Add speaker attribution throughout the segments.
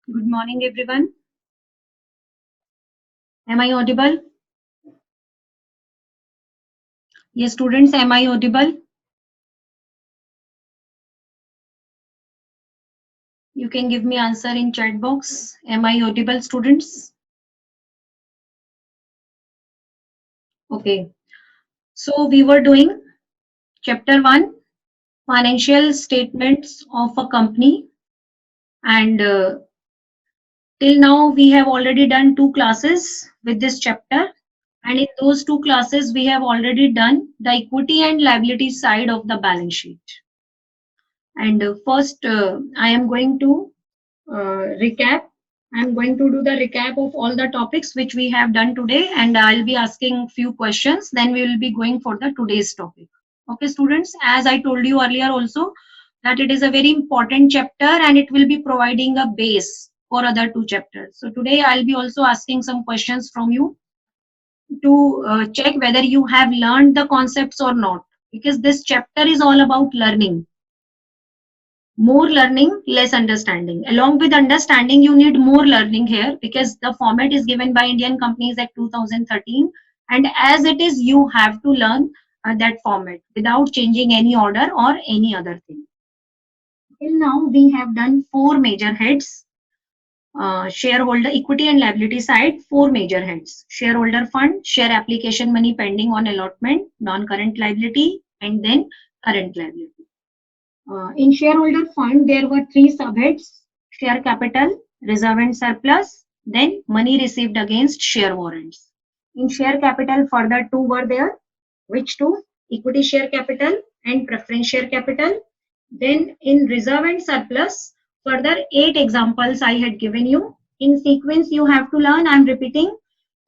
Speaker 1: Good morning, everyone. Am I audible? Yes, students, am I audible? You can give me answer in chat box. Am I audible, students? Okay. So we were doing chapter 1, financial statements of a company. And till now, we have already done 2 classes with this chapter. And in those 2 classes, we have already done the equity and liability side of the balance sheet. And first, I am going to recap. I'm going to do the recap of all the topics which we have done today, and I'll be asking few questions. Then we will be going for the today's topic. Okay, students, as I told you earlier also, that it is a very important chapter and it will be providing a base for other 2 chapters. So today I'll be also asking some questions from you to check whether you have learned the concepts or not, because this chapter is all about learning. More learning, less understanding. Along with understanding, you need more learning here, because the format is given by Indian Companies Act 2013, and as it is, you have to learn that format without changing any order or any other thing. Till now, we have done 4 major heads. Shareholder equity and liability side, 4 major heads: shareholder fund, share application money pending on allotment, non-current liability, and then current liability. In shareholder fund, there were 3 subheads: share capital, reserve and surplus, then money received against share warrants. In share capital, further 2 were there. Which 2? Equity share capital and preference share capital. Then in reserve and surplus, further 8 examples I had given you. In sequence, you have to learn. I am repeating: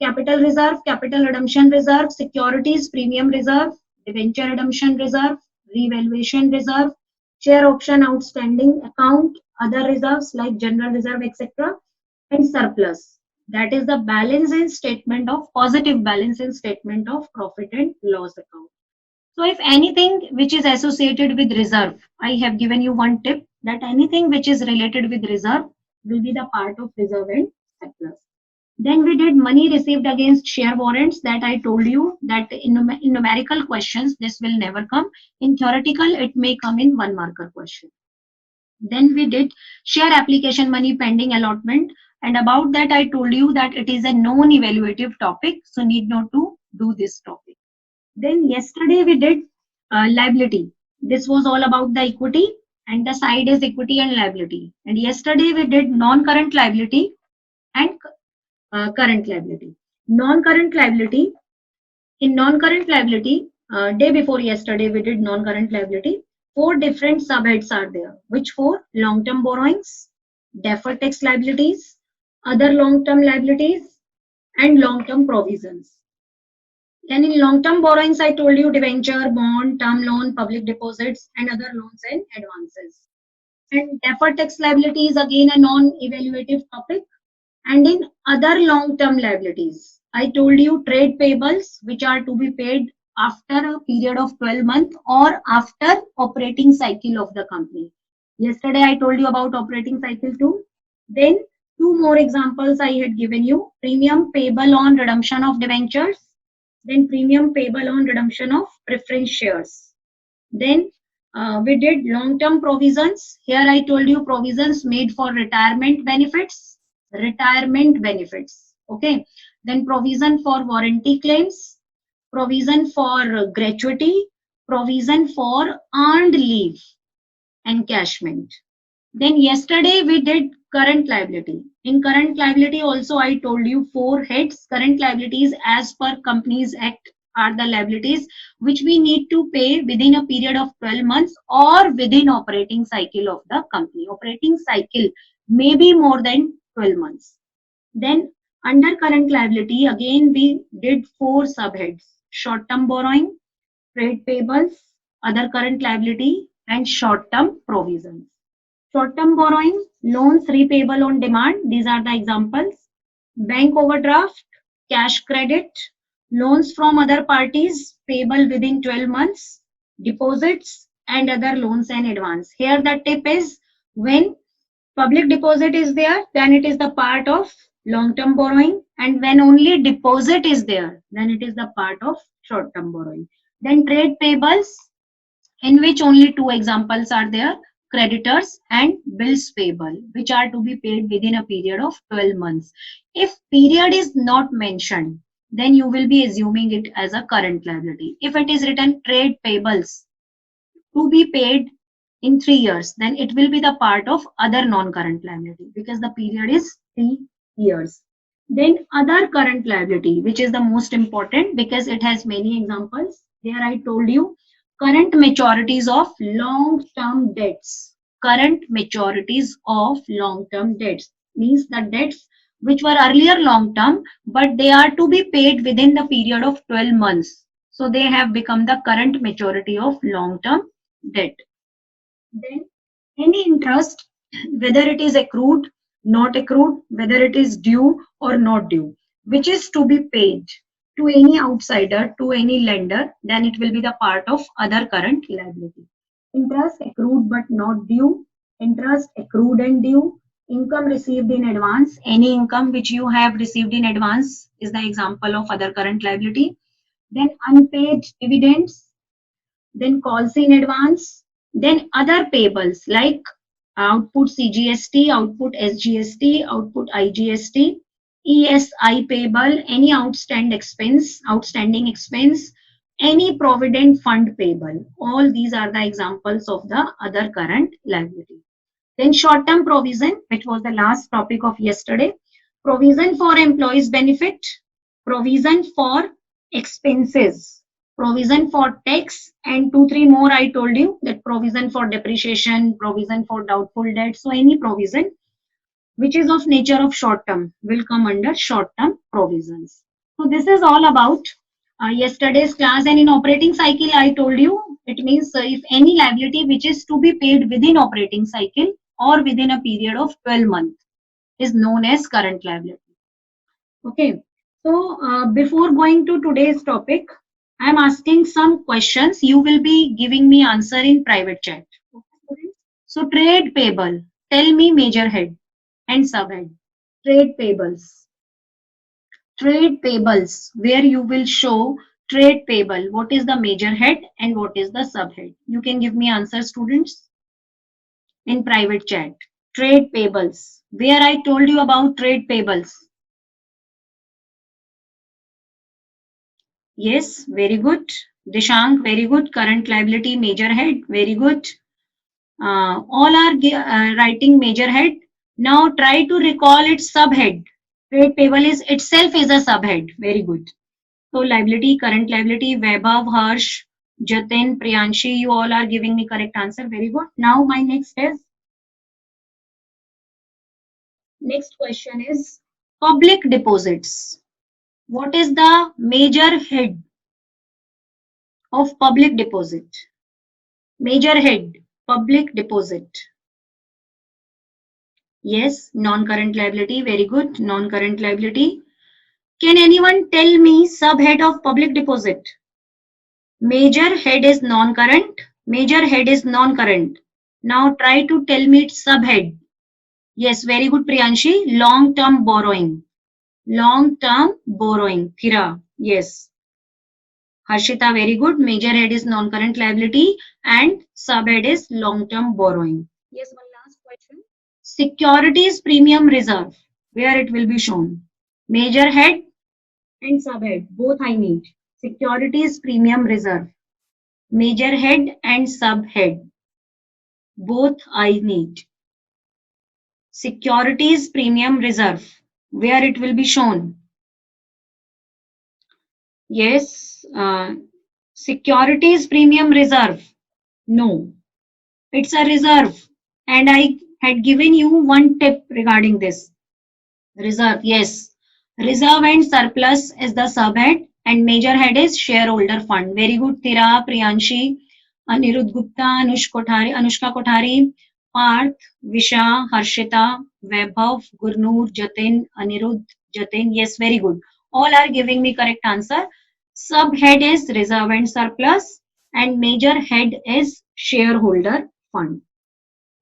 Speaker 1: capital reserve, capital redemption reserve, securities premium reserve, debenture redemption reserve, revaluation reserve, share option outstanding account, other reserves like general reserve, etc., and surplus. That is the balance in statement of positive balance in statement of profit and loss account. So if anything which is associated with reserve, I have given you one tip that anything which is related with reserve will be the part of reserve and surplus. Then we did money received against share warrants, that I told you that in numerical questions this will never come. In theoretical, it may come in 1 marker question. Then we did share application money pending allotment, and about that I told you that it is a non-evaluative topic, so need not to do this topic. Then yesterday we did liability. This was all about the equity, and the side is equity and liability. And yesterday we did non-current liability and current liability. Non-current liability. In non-current liability, day before yesterday we did non-current liability. 4 different subheads are there. Which 4? Long-term borrowings, deferred tax liabilities, other long-term liabilities, and long-term provisions. Then in long-term borrowings, I told you debenture, bond, term loan, public deposits, and other loans and advances. And deferred tax liability is again a non-evaluative topic. And in other long-term liabilities, I told you trade payables, which are to be paid after a period of 12 months or after operating cycle of the company. Yesterday, I told you about operating cycle too. Then 2 more examples I had given you: premium payable on redemption of debentures, then premium payable on redemption of preference shares. Then we did long-term provisions. Here I told you provisions made for retirement benefits. Okay. Then provision for warranty claims, provision for gratuity, provision for earned leave, encashment. Then yesterday we did current liability. In current liability also I told you 4 heads. Current liabilities as per Companies Act are the liabilities which we need to pay within a period of 12 months or within operating cycle of the company. Operating cycle may be more than 12 months. Then under current liability, again we did 4 subheads: short-term borrowing, trade payables, other current liability, and short-term provisions. Short-term borrowing, loans repayable on demand. These are the examples: bank overdraft, cash credit, loans from other parties payable within 12 months, deposits, and other loans and advance. Here the tip is, when Public deposit is there, then it is the part of long-term borrowing, and when only deposit is there, then it is the part of short-term borrowing. Then trade payables, in which only two examples are there, creditors and bills payable, which are to be paid within a period of 12 months. If period is not mentioned, then you will be assuming it as a current liability. If it is written trade payables to be paid in 3 years, then it will be the part of other non-current liability because the period is 3 years. Then other current liability, which is the most important because it has many examples. There I told you current maturities of long-term debts. Current maturities of long-term debts means the debts which were earlier long-term, but they are to be paid within the period of 12 months. So they have become the current maturity of long-term debt. Then any interest, whether it is accrued, not accrued, whether it is due or not due, which is to be paid to any outsider, to any lender, then it will be the part of other current liability. Interest accrued but not due, interest accrued and due, income received in advance, any income which you have received in advance is the example of other current liability. Then unpaid dividends, then calls in advance, then other payables like output CGST, output SGST, output IGST, ESI payable, any outstanding expense, any provident fund payable. All these are the examples of the other current liability. Then short-term provision, which was the last topic of yesterday. Provision for employees' benefit, provision for expenses, provision for tax, and two, three more I told you that provision for depreciation, provision for doubtful debt. So any provision which is of nature of short term will come under short term provisions. So this is all about yesterday's class, and in operating cycle I told you it means if any liability which is to be paid within operating cycle or within a period of 12 months is known as current liability. Okay, so before going to today's topic, I am asking some questions. You will be giving me answer in private chat. Okay. So trade payable, tell me major head and subhead. Trade payables. Trade payables, where you will show trade payable. What is the major head and what is the subhead? You can give me answer, students, in private chat. Trade payables, where I told you about trade payables. Yes, very good. Dishank, very good. Current liability, major head, very good. All are writing major head. Now try to recall its subhead. Trade payable is itself is a subhead. Very good. So liability, current liability, Vaibhav, Harsh, Jatin, Priyanshi, you all are giving me correct answer. Very good. Now my next question is public deposits. What is the major head of public deposit? Major head, public deposit. Yes, non-current liability. Very good. Non-current liability. Can anyone tell me subhead of public deposit? Major head is non-current. Major head is non-current. Now try to tell me its subhead. Yes, very good, Priyanshi. Long-term borrowing. Long-term borrowing. Thira. Yes. Harshita, very good. Major head is non-current liability and subhead is long-term borrowing. Yes, one last question. Securities premium reserve. Where it will be shown. Major head and subhead. Both I need. Securities premium reserve. Major head and subhead. Both I need. Securities premium reserve. Where it will be shown. Yes, securities premium reserve. No, it's a reserve. And I had given you one tip regarding this. Reserve, yes. Reserve and surplus is the subhead and major head is shareholder fund. Very good, Tira, Priyanshi, Anirudh Gupta, Anushka Kothari, Parth, Visha, Harshita, Vaibhav, Gurnoor, Jatin, Anirudh, Jatin. Yes, very good. All are giving me correct answer. Subhead is reserve and surplus and major head is shareholder fund.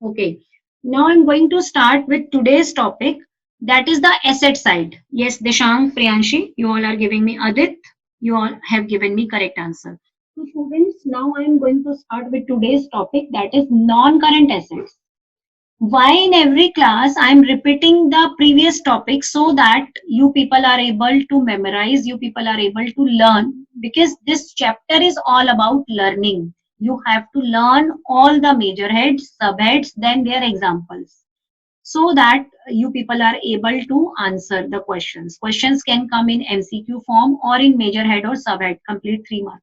Speaker 1: Okay. Now I'm going to start with today's topic, that is the asset side. Yes, Deshank, Priyanshi, you all are giving me Adit, you all have given me correct answer. So students, now I'm going to start with today's topic, that is non-current assets. Why in every class I'm repeating the previous topic, so that you people are able to memorize, you people are able to learn, because this chapter is all about learning. You have to learn all the major heads, subheads, then their examples, so that you people are able to answer the questions. Questions can come in MCQ form or in major head or subhead, complete 3 mark.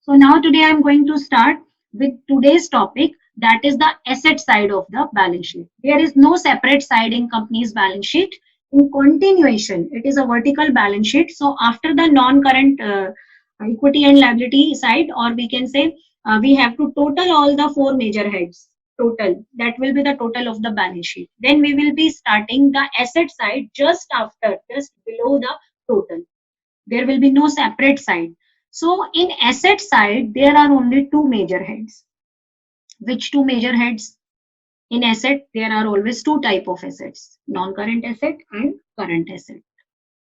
Speaker 1: So now today I'm going to start with today's topic, that is the asset side of the balance sheet. There is no separate side in company's balance sheet. In continuation, it is a vertical balance sheet. So after the non-current equity and liability side, or we can say we have to total all the four major heads. Total, that will be the total of the balance sheet. Then we will be starting the asset side just after, just below the total. There will be no separate side. So in asset side, there are only two major heads. Which two major heads? In asset, there are always two type of assets, non-current asset and current asset.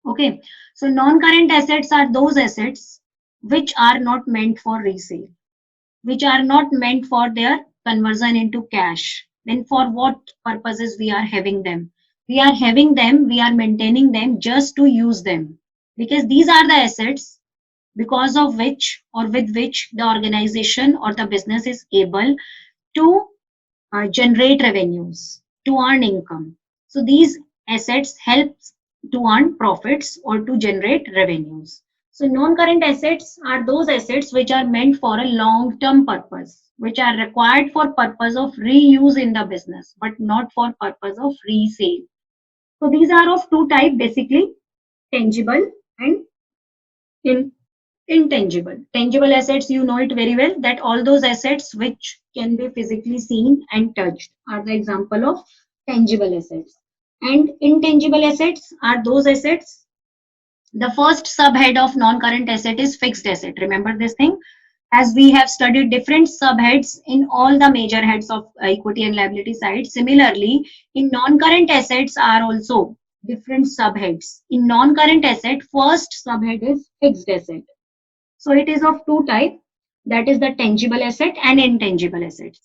Speaker 1: Okay, so non-current assets are those assets which are not meant for resale, which are not meant for their conversion into cash. Then for what purposes we are having them? We are having them, we are maintaining them just to use them, because these are the assets because of which or with which the organization or the business is able to generate revenues, to earn income. So these assets help to earn profits or to generate revenues. So non-current assets are those assets which are meant for a long-term purpose, which are required for purpose of reuse in the business, but not for purpose of resale. So these are of two type, basically tangible and in intangible. Tangible assets, you know it very well, that all those assets which can be physically seen and touched are the example of tangible assets. And intangible assets are those assets. The first subhead of non-current asset is fixed asset. Remember this thing, as we have studied different subheads in all the major heads of equity and liability side. Similarly, in non-current assets are also different subheads. In non-current asset, first subhead is fixed asset. So it is of two type, that is the tangible asset and intangible assets.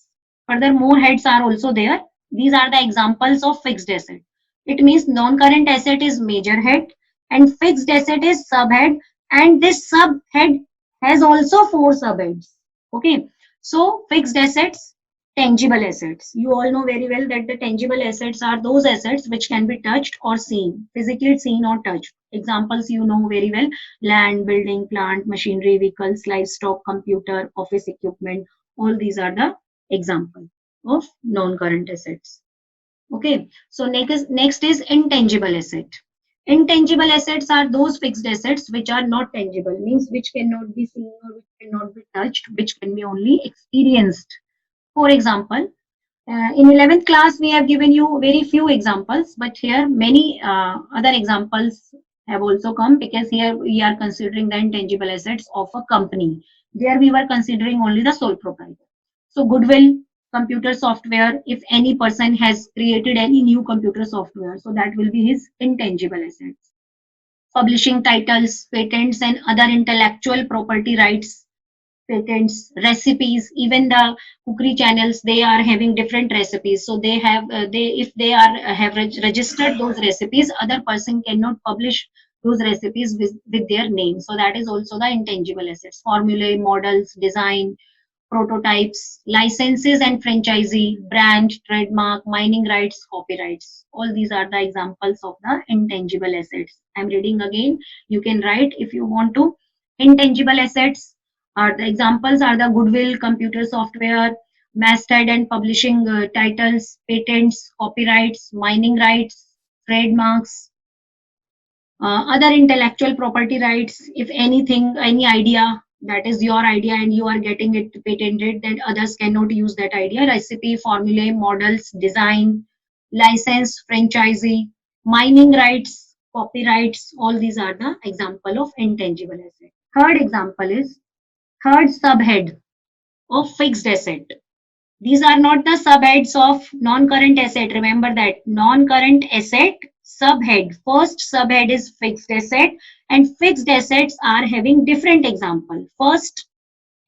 Speaker 1: Further, more heads are also there. These are the examples of fixed asset. It means non-current asset is major head and fixed asset is subhead, and this subhead has also four subheads. Okay, so fixed assets, tangible assets. You all know very well that the tangible assets are those assets which can be touched or seen, physically seen or touched. Examples you know very well: land, building, plant, machinery, vehicles, livestock, computer, office equipment. All these are the examples of non-current assets. Okay, so next is intangible asset. Intangible assets are those fixed assets which are not tangible, means which cannot be seen or which cannot be touched, which can be only experienced. For example, in 11th class, we have given you very few examples, but here many other examples have also come, because here we are considering the intangible assets of a company. There we were considering only the sole proprietor. So goodwill, computer software, if any person has created any new computer software, so that will be his intangible assets. Publishing titles, patents, and other intellectual property rights, patents, recipes. Even the cookery channels, they are having different recipes. So they have they if they are have registered those recipes, other person cannot publish those recipes with their name. So that is also the intangible assets. Formulae, models, design, prototypes, licenses and franchisee, brand, trademark, mining rights, copyrights. All these are the examples of the intangible assets. I'm reading again. You can write if you want to. Intangible assets are the examples are the goodwill, computer software, masthead and publishing titles, patents, copyrights, mining rights, trademarks, other intellectual property rights. If anything, any idea that is your idea and you are getting it patented, then others cannot use that idea. Recipe, formulae, models, design, license, franchisee, mining rights, copyrights. All these are the example of intangible asset. Third example is third subhead of fixed asset. These are not the subheads of non-current asset. Remember that non-current asset subhead. First subhead is fixed asset, and fixed assets are having different example. First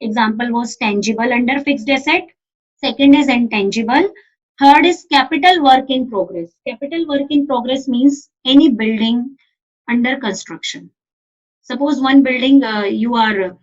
Speaker 1: example was tangible under fixed asset. Second is intangible. Third is capital work in progress. Capital work in progress means any building under construction. Suppose one building, you are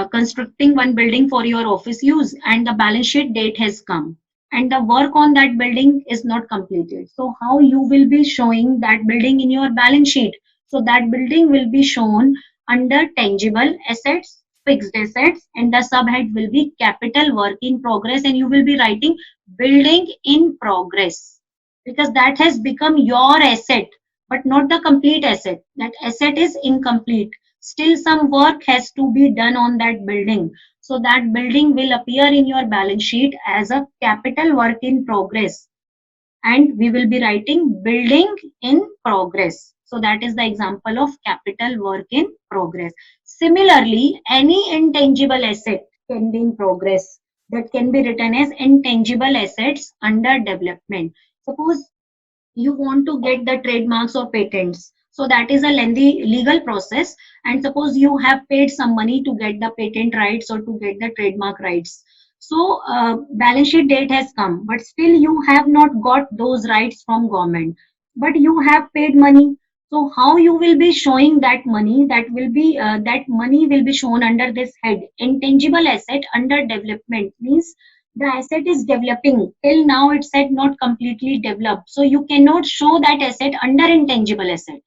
Speaker 1: constructing one building for your office use, and the balance sheet date has come, and the work on that building is not completed. So how you will be showing that building in your balance sheet? So that building will be shown under tangible assets, fixed assets, and the subhead will be capital work in progress, and you will be writing building in progress, because that has become your asset but not the complete asset. That asset is incomplete. Still some work has to be done on that building. So that building will appear in your balance sheet as a capital work in progress. And we will be writing building in progress. So that is the example of capital work in progress. Similarly, any intangible asset can be in progress. That can be written as intangible assets under development. Suppose you want to get the trademarks or patents, so that is a lengthy legal process, and suppose you have paid some money to get the patent rights or to get the trademark rights. So balance sheet date has come, but still you have not got those rights from government, but you have paid money. So how you will be showing that money? That will be that money will be shown under this head, intangible asset under development. Means the asset is developing. Till now it's said not completely developed, so you cannot show that asset under intangible asset,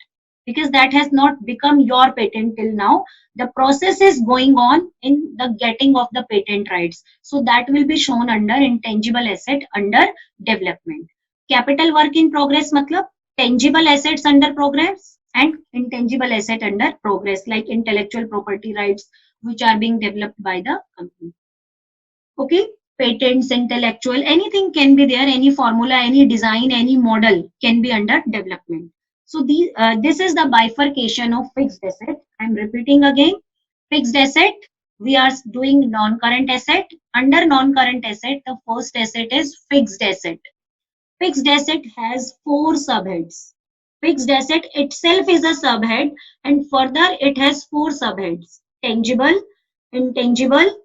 Speaker 1: because that has not become your patent till now. The process is going on in the getting of the patent rights, so that will be shown under intangible asset under development. Capital work in progress matlab tangible assets under progress and intangible asset under progress, like intellectual property rights which are being developed by the company. Okay, patents, intellectual, anything can be there, any formula, any design, any model can be under development. So this is the bifurcation of fixed asset. I'm repeating again. Fixed asset, we are doing non-current asset. Under non-current asset, the first asset is fixed asset. Fixed asset has four subheads. Fixed asset itself is a subhead, and further it has four subheads: tangible, intangible,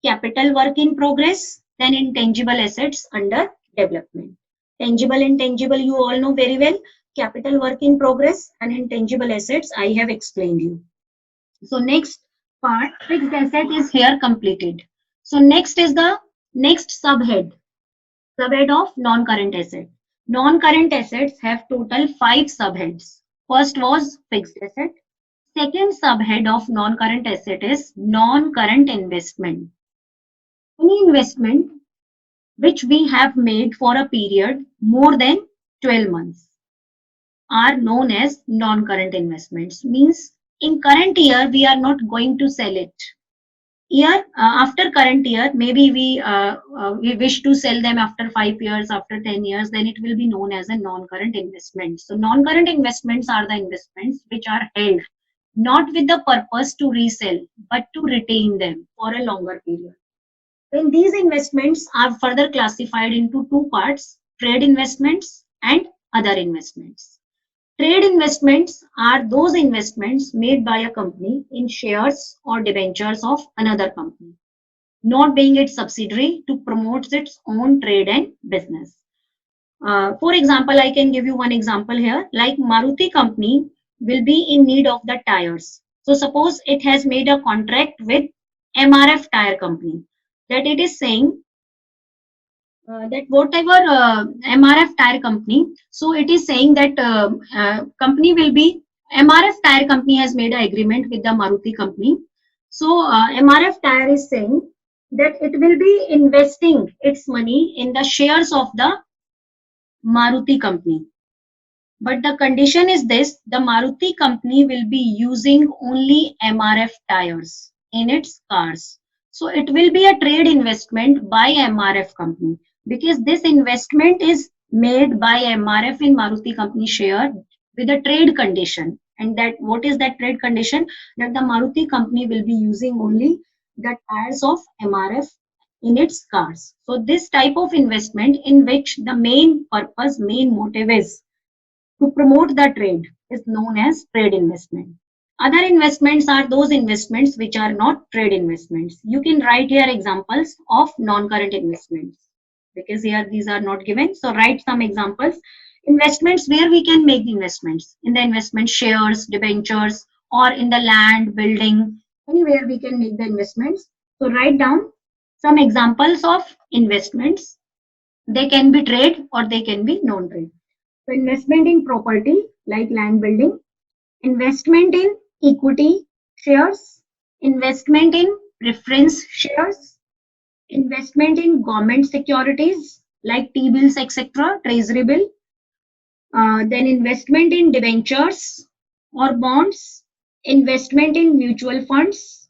Speaker 1: capital work in progress, then intangible assets under development. Tangible, intangible, you all know very well. Capital work in progress and intangible assets, I have explained you. So next part, fixed asset is here completed. So next is the next subhead of non-current asset. Non-current assets have total 5 subheads. First was fixed asset. Second subhead of non-current asset is non-current investment. Any investment which we have made for a period more than 12 months are known as non-current investments. Means in current year we are not going to sell it. Year after current year, maybe we wish to sell them after 5 years, after 10 years, then it will be known as a non-current investment. So non-current investments are the investments which are held not with the purpose to resell, but to retain them for a longer period. Then these investments are further classified into two parts: trade investments and other investments. Trade investments are those investments made by a company in shares or debentures of another company, not being its subsidiary, to promote its own trade and business. For example, I can give you one example here, like Maruti company will be in need of the tires. So suppose it has made a contract with MRF tire company, that it is saying that whatever MRF tire company, so it is saying that company will be, MRF tire company has made an agreement with the Maruti company. So MRF tire is saying that it will be investing its money in the shares of the Maruti company. But the condition is this: the Maruti company will be using only MRF tires in its cars. So it will be a trade investment by MRF company, because this investment is made by MRF in Maruti company share with a trade condition. And that, what is that trade condition? That the Maruti company will be using only the tires of MRF in its cars. So this type of investment in which the main purpose, main motive is to promote the trade is known as trade investment. Other investments are those investments which are not trade investments. You can write here examples of non-current investments because here these are not given. So write some examples. Investments where we can make the investments in the investment shares, debentures, or in the land, building, anywhere we can make the investments. So write down some examples of investments. They can be trade or they can be non-trade. So investment in property like land building, investment in equity shares, investment in preference shares, investment in government securities like T-bills, etc., treasury bill, then investment in debentures or bonds, investment in mutual funds.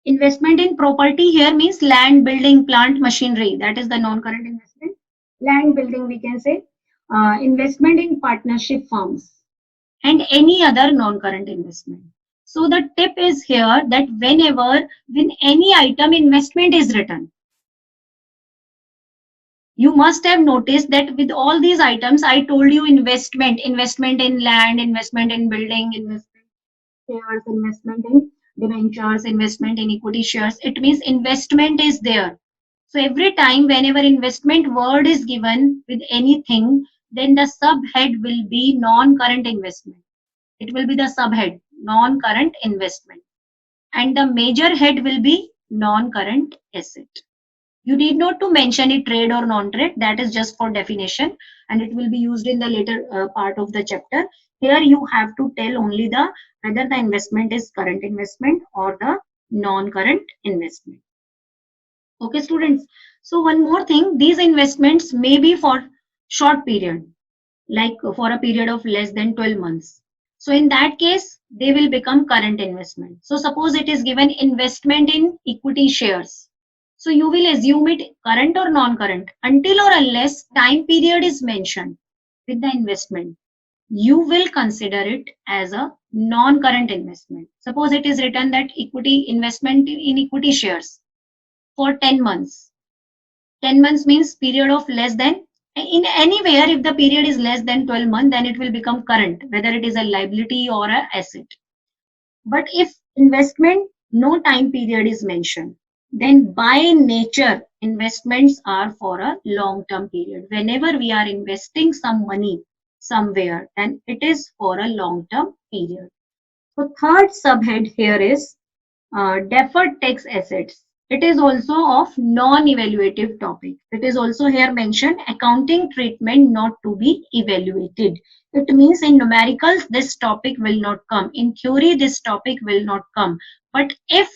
Speaker 1: Investment in property here means land, building, plant, machinery. That is the non-current investment. Land building, we can say. Investment in partnership firms and any other non-current investment. So the tip is here that whenever when any item investment is written, you must have noticed that with all these items, I told you investment in land, investment in building, investment shares, investment in debentures, investment in equity shares. It means investment is there. So every time whenever investment word is given with anything, then the subhead will be non-current investment. It will be the subhead, non-current investment. And the major head will be non-current asset. You need not to mention it trade or non-trade. That is just for definition and it will be used in the later part of the chapter. Here you have to tell only the whether the investment is current investment or the non-current investment. Okay, students. So one more thing, these investments may be for short period, like for a period of less than 12 months. So in that case, they will become current investment. So suppose it is given investment in equity shares. So you will assume it current or non-current until or unless time period is mentioned with the investment. You will consider it as a non-current investment. Suppose it is written that equity investment in equity shares for 10 months. 10 months means period of less than, in anywhere if the period is less than 12 months, then it will become current, whether it is a liability or a asset. But if investment, no time period is mentioned, then by nature, investments are for a long-term period. Whenever we are investing some money somewhere, then it is for a long-term period. So third subhead here is deferred tax assets. It is also of non-evaluative topic. It is also here mentioned accounting treatment not to be evaluated. It means in numericals this topic will not come. In theory this topic will not come. But if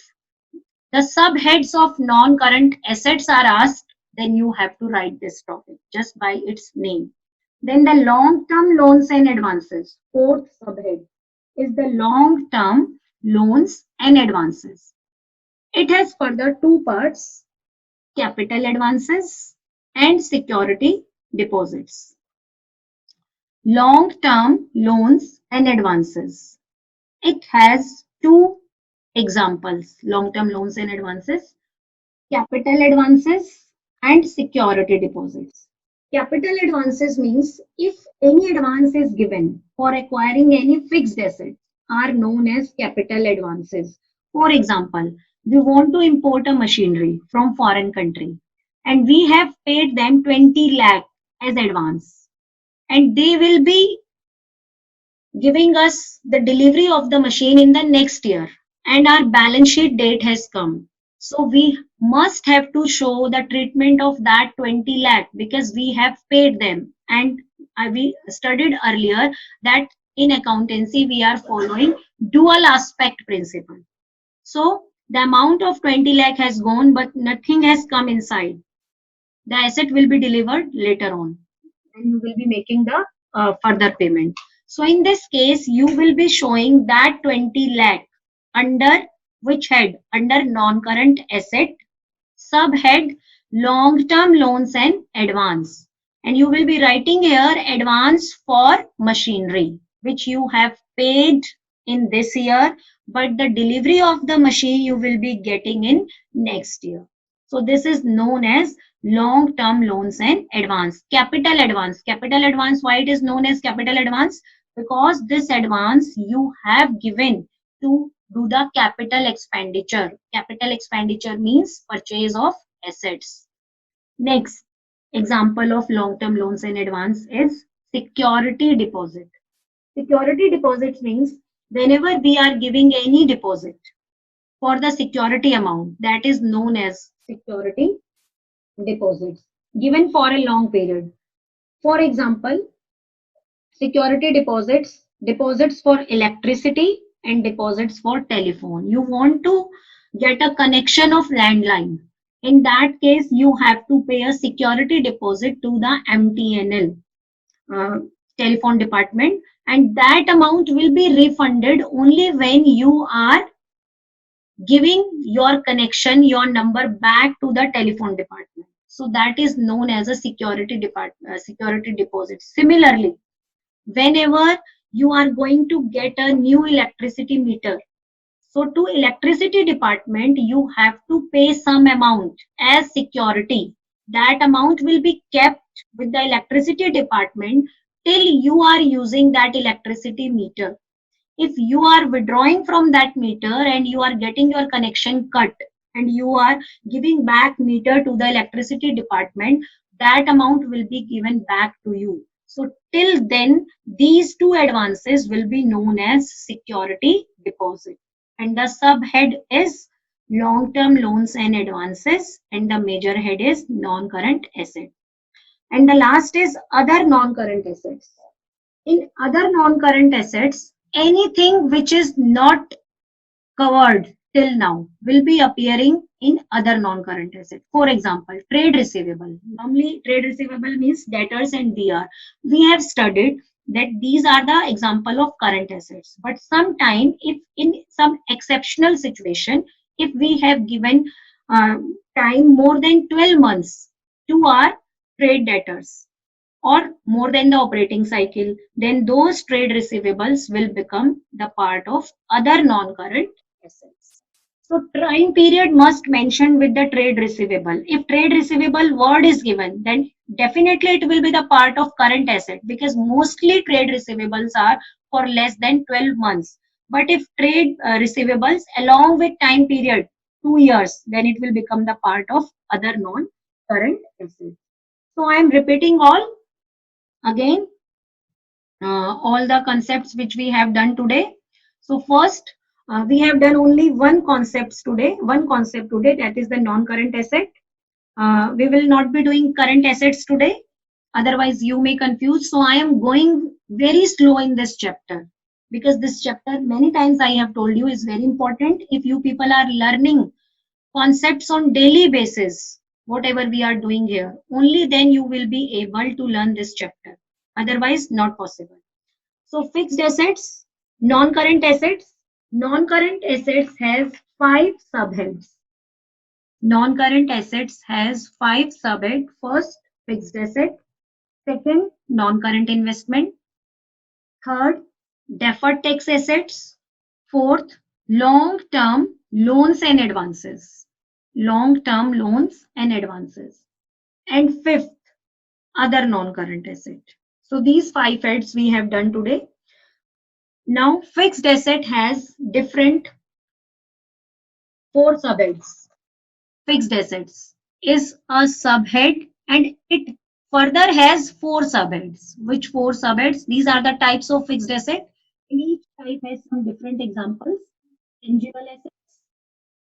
Speaker 1: the subheads of non-current assets are asked, then you have to write this topic just by its name. Then the long-term loans and advances. Fourth subhead is the long-term loans and advances. It has further two parts, capital advances and security deposits. Long-term loans and advances. It has two examples, long-term loans and advances, capital advances and security deposits. Capital advances means if any advance is given for acquiring any fixed asset are known as capital advances. For example, we want to import a machinery from foreign country and we have paid them 20 lakh as advance and they will be giving us the delivery of the machine in the next year and our balance sheet date has come. So we must have to show the treatment of that 20 lakh because we have paid them and we studied earlier that in accountancy we are following dual aspect principle. So the amount of 20 lakh has gone but nothing has come inside. The asset will be delivered later on and you will be making the further payment. So in this case, you will be showing that 20 lakh under which head? Under non-current asset, subhead long-term loans and advance. And you will be writing here advance for machinery, which you have paid in this year, but the delivery of the machine you will be getting in next year. So this is known as long-term loans and advance. Capital advance. Capital advance, why it is known as capital advance? Because this advance you have given to do the capital expenditure. Capital expenditure means purchase of assets. Next example of long-term loans and advance is security deposit. Security deposits means whenever we are giving any deposit for the security amount, that is known as security deposits given for a long period. For example, security deposits, deposits for electricity and deposits for telephone. You want to get a connection of landline. In that case, you have to pay a security deposit to the MTNL telephone department, and that amount will be refunded only when you are giving your connection, your number back to the telephone department. So that is known as a security deposit. Similarly, whenever you are going to get a new electricity meter, so to electricity department, you have to pay some amount as security. That amount will be kept with the electricity department till you are using that electricity meter. If you are withdrawing from that meter and you are getting your connection cut and you are giving back meter to the electricity department, that amount will be given back to you. So till then, these two advances will be known as security deposit. And the subhead is long-term loans and advances, and the major head is non-current asset. And the last is other non-current assets. In other non-current assets, anything which is not covered till now will be appearing in other non-current assets. For example, trade receivable. Normally, trade receivable means debtors and DR. We have studied that these are the example of current assets. But sometime, if in some exceptional situation, if we have given time more than 12 months to our trade debtors, or more than the operating cycle, then those trade receivables will become the part of other non-current assets. So time period must mention with the trade receivable. If trade receivable word is given, then definitely it will be the part of current asset, because mostly trade receivables are for less than 12 months. But if trade receivables along with time period 2 years, then it will become the part of other non-current assets. So I am repeating again all the concepts which we have done today. So first, we have done only one concept today, that is the non-current asset. We will not be doing current assets today, otherwise you may confuse. So I am going very slow in this chapter, because this chapter, many times I have told you, is very important. If you people are learning concepts on daily basis, whatever we are doing here, only then you will be able to learn this chapter, otherwise not possible. So fixed assets, non-current assets. Non-current assets has 5 subheads. Non-current assets has 5 subheads. First, fixed asset. Second, non-current investment. Third, deferred tax assets. Fourth, long-term loans and advances. Long-term loans and advances. And fifth, other non-current asset. So these 5 heads we have done today. Now fixed asset has different 4 subheads. Fixed assets is a subhead, and it further has 4 subheads. Which 4 subheads? These are the types of fixed asset. And each type has some different examples. Tangible assets,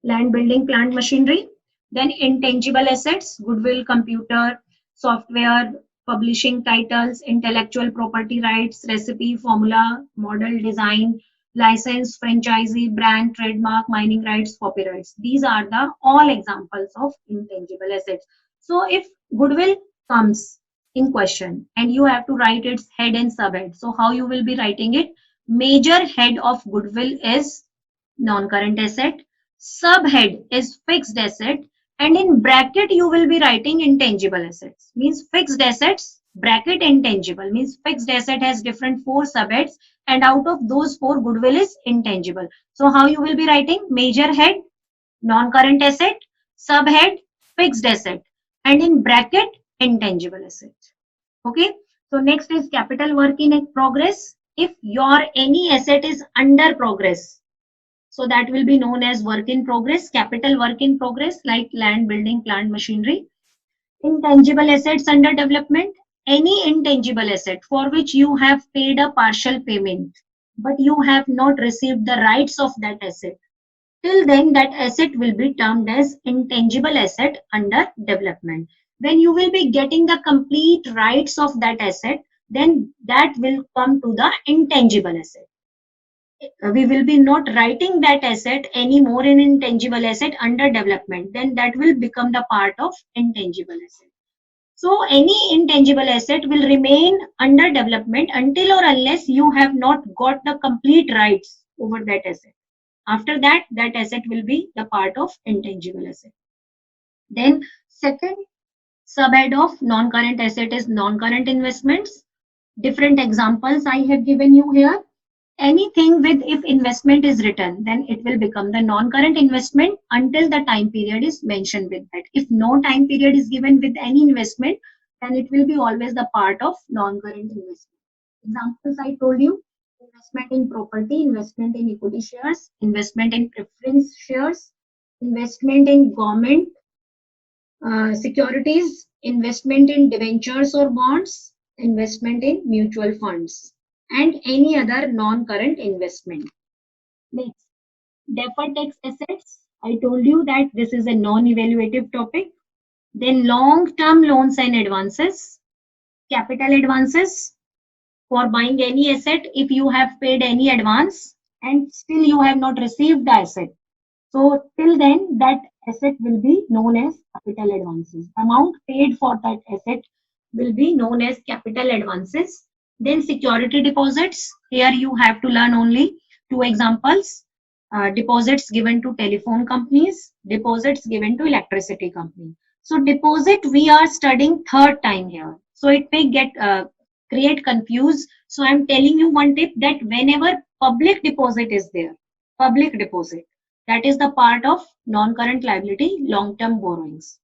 Speaker 1: land, building, plant, machinery. Then intangible assets, goodwill, computer, software, publishing titles, intellectual property rights, recipe, formula, model, design, license, franchisee, brand, trademark, mining rights, copyrights. These are the all examples of intangible assets. So if goodwill comes in question and you have to write its head and subhead, so how you will be writing it? Major head of goodwill is non-current asset, subhead is fixed asset, and in bracket you will be writing intangible assets. Means fixed assets bracket intangible, means fixed asset has different 4 subheads, and out of those 4, goodwill is intangible. So how you will be writing? Major head non-current asset, subhead fixed asset, and in bracket intangible asset. Okay, so next is capital work in progress. If your any asset is under progress, so that will be known as work in progress, capital work in progress, like land, building, plant, machinery. Intangible assets under development, any intangible asset for which you have paid a partial payment, but you have not received the rights of that asset. Till then, that asset will be termed as intangible asset under development. When you will be getting the complete rights of that asset, then that will come to the intangible asset. We will be not writing that asset anymore in intangible asset under development. Then that will become the part of intangible asset. So any intangible asset will remain under development until or unless you have not got the complete rights over that asset. After that, that asset will be the part of intangible asset. Then second subhead of non-current asset is non-current investments. Different examples I have given you here. Anything with if investment is written, then it will become the non-current investment until the time period is mentioned with that. If no time period is given with any investment, then it will be always the part of non-current investment. Examples I told you: investment in property, investment in equity shares, investment in preference shares, investment in government securities, investment in debentures or bonds, investment in mutual funds, and any other non-current investment. Next, deferred tax assets. I told you that this is a non-evaluative topic. Then long-term loans and advances, capital advances for buying any asset if you have paid any advance and still you have not received the asset. So till then that asset will be known as capital advances. Amount paid for that asset will be known as capital advances. Then security deposits. Here you have to learn only two examples. Deposits given to telephone companies, deposits given to electricity company. So deposit we are studying third time here. So it may get create confuse. So I'm telling you one tip, that whenever public deposit is there, public deposit, that is the part of non-current liability, long-term borrowings.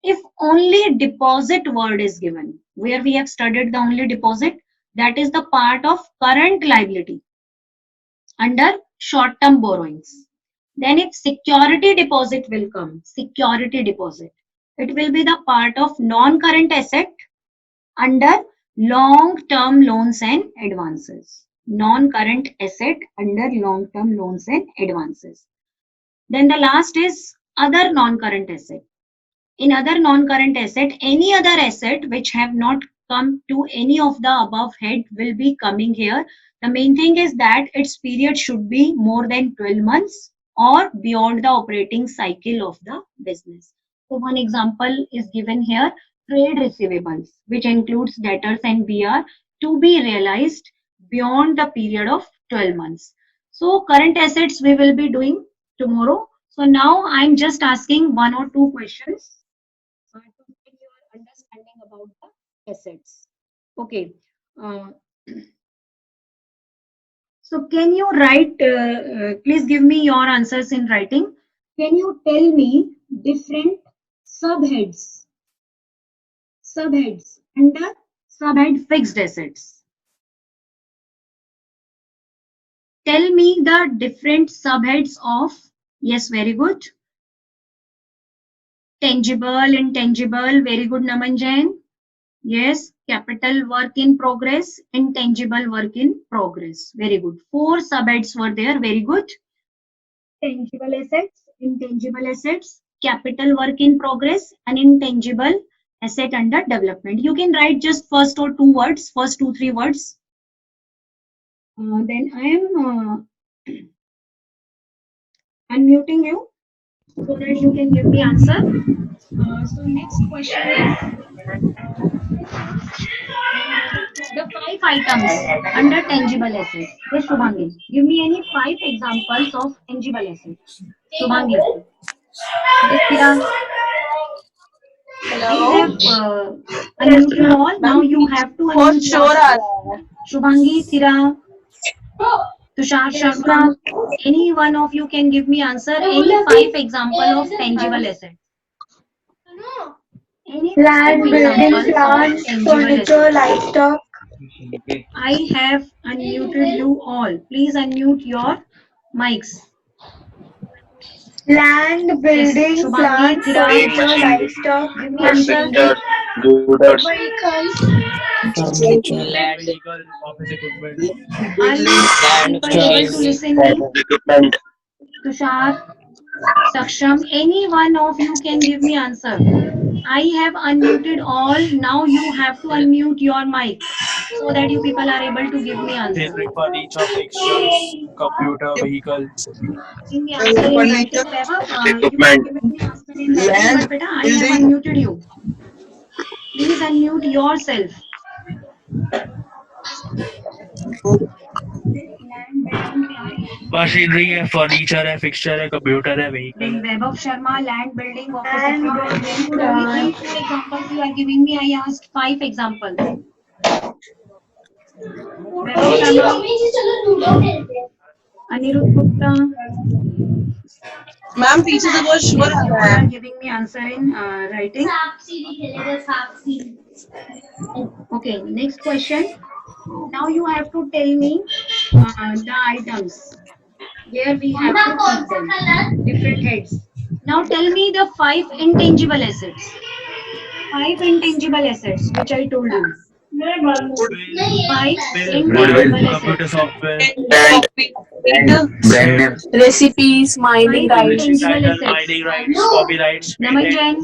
Speaker 1: If only deposit word is given, where we have studied the only deposit, that is the part of current liability under short-term borrowings. Then if security deposit will come, security deposit, it will be the part of non-current asset under long-term loans and advances. Non-current asset under long-term loans and advances. Then the last is other non-current asset. In other non-current asset, any other asset which have not come to any of the above head will be coming here. The main thing is that its period should be more than 12 months or beyond the operating cycle of the business. So one example is given here: trade receivables, which includes debtors and BR, to be realized beyond the period of 12 months. So current assets we will be doing tomorrow. So now I'm just asking one or two questions to get your understanding about the assets. Okay. Uh, so can you write, please give me your answers in writing. Can you tell me different subheads, subheads under subhead fixed assets? Tell me the different subheads of, yes, very good. Tangible, intangible, very good, Naman Jain. Yes, capital work in progress, intangible work in progress. Very good. Four subheads were there. Very good. Tangible assets, intangible assets, capital work in progress, and intangible asset under development. You can write just first or two words, first two, three words. Then I am unmuting you so that you can give the answer. So next question is the 5 items under tangible assets. Yes, Shubhangi, give me any 5 examples of tangible assets. Shubhangi. Yes, Kira. I
Speaker 2: Hello.
Speaker 1: have unmuted you all. Now you have to
Speaker 2: For
Speaker 1: unmute
Speaker 2: sure
Speaker 1: yourself. Shubhangi, Thira, Tushar Sharma. Any one of you can give me answer. Any 5 example of tangible assets. Any
Speaker 2: Land,
Speaker 1: two
Speaker 2: building,
Speaker 1: examples of
Speaker 2: plants,
Speaker 1: tangible
Speaker 2: furniture,
Speaker 1: assets.
Speaker 2: livestock.
Speaker 1: I have unmuted you all. Please unmute your mics.
Speaker 2: Land,
Speaker 1: Yes,
Speaker 2: building,
Speaker 1: Shubhangi,
Speaker 2: plants,
Speaker 1: Thira,
Speaker 2: furniture, livestock,
Speaker 1: give me answer.
Speaker 2: machinery,
Speaker 3: computers,
Speaker 2: vehicles,
Speaker 4: Land, vehicle, office equipment.
Speaker 1: Are you
Speaker 4: Land,
Speaker 1: people able to
Speaker 4: franchise.
Speaker 1: listen me?
Speaker 3: farm equipment,
Speaker 1: Tushar, Saksham, any one of you can give me answer. I have unmuted all. Now you have to unmute your mic so that you people are able to give me answer.
Speaker 4: Machinery, furniture, fixtures, computer, vehicle.
Speaker 1: Give me answer in writing. Vaibhav, you have
Speaker 3: equipment,
Speaker 1: given me answer in writing, but beta, I have unmuted you. Please unmute yourself. Land building क्या है?
Speaker 4: Machinery है, furniture है, fixture है, computer है, vehicle
Speaker 1: Then
Speaker 4: है.
Speaker 1: Vaibhav Sharma, land building, office
Speaker 2: land,
Speaker 1: equipment, very
Speaker 2: building,
Speaker 1: good. Only three,
Speaker 2: plants.
Speaker 1: four examples you are giving me. I asked 5 examples. Vaibhav Sharma, Anirudh Gupta,
Speaker 5: ma'am पीछे से बहुत शोर
Speaker 1: yes,
Speaker 5: uh
Speaker 1: you
Speaker 5: रहा
Speaker 1: all
Speaker 5: है.
Speaker 1: are giving me answer in writing. Okay, next question. Now you have to tell me the items where we have to keep them, different heads. Now tell me the 5 intangible assets. 5 intangible assets, which I told you.
Speaker 4: Goodwill,
Speaker 1: 5
Speaker 3: goodwill,
Speaker 1: intangible
Speaker 4: computer
Speaker 1: assets.
Speaker 4: software,
Speaker 3: brand, brand
Speaker 4: name,
Speaker 3: name,
Speaker 5: recipes, mining
Speaker 1: 5
Speaker 5: rights,
Speaker 4: publishing
Speaker 1: intangible
Speaker 4: title,
Speaker 1: assets.
Speaker 4: mining rights, copyrights,
Speaker 1: Naman
Speaker 4: patent,
Speaker 1: Jain,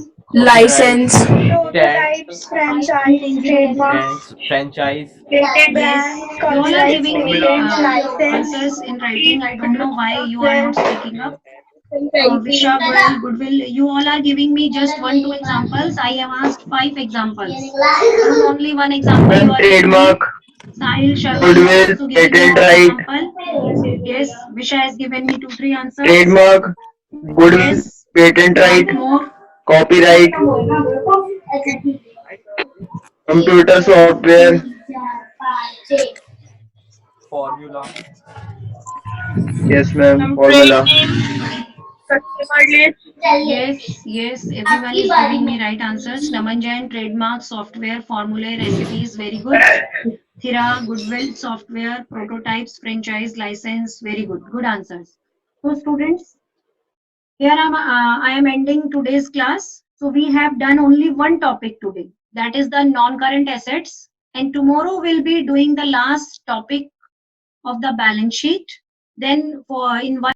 Speaker 5: license,
Speaker 2: Prototypes,
Speaker 1: 5
Speaker 2: franchise,
Speaker 1: intangible assets.
Speaker 2: trademarks,
Speaker 4: franchise,
Speaker 2: patent
Speaker 1: Yes,
Speaker 2: brands,
Speaker 1: you all are
Speaker 2: copyrights,
Speaker 1: giving me
Speaker 4: formula,
Speaker 2: patents, license,
Speaker 1: answers in writing. I don't know why you are
Speaker 2: software,
Speaker 1: not speaking up. Visha, Goodwill, you all are giving me just 1, 2 examples. I have asked 5 examples. Arun, only one example you are giving me.
Speaker 3: trademark,
Speaker 1: Sahil Sharma, you are
Speaker 3: goodwill,
Speaker 1: also giving me
Speaker 3: patent
Speaker 1: one
Speaker 3: right,
Speaker 1: example. Yes, Visha has given me 2, 3 answers.
Speaker 3: trademark, goodwill,
Speaker 1: Yes,
Speaker 3: patent right,
Speaker 1: what more?
Speaker 3: copyright, computer software.
Speaker 4: formula,
Speaker 3: Yes, ma'am.
Speaker 5: trade
Speaker 3: Formula.
Speaker 5: name, customer list,
Speaker 1: Yes, yes, everyone is giving me right answers. Naman Jain, trademark, software, formulae, recipes, very good. Thira, goodwill, software, prototypes, franchise, license, very good. Good answers. So students, here I am ending today's class. So we have done only one topic today. That is the non-current assets. And tomorrow we'll be doing the last topic of the balance sheet. Then for in one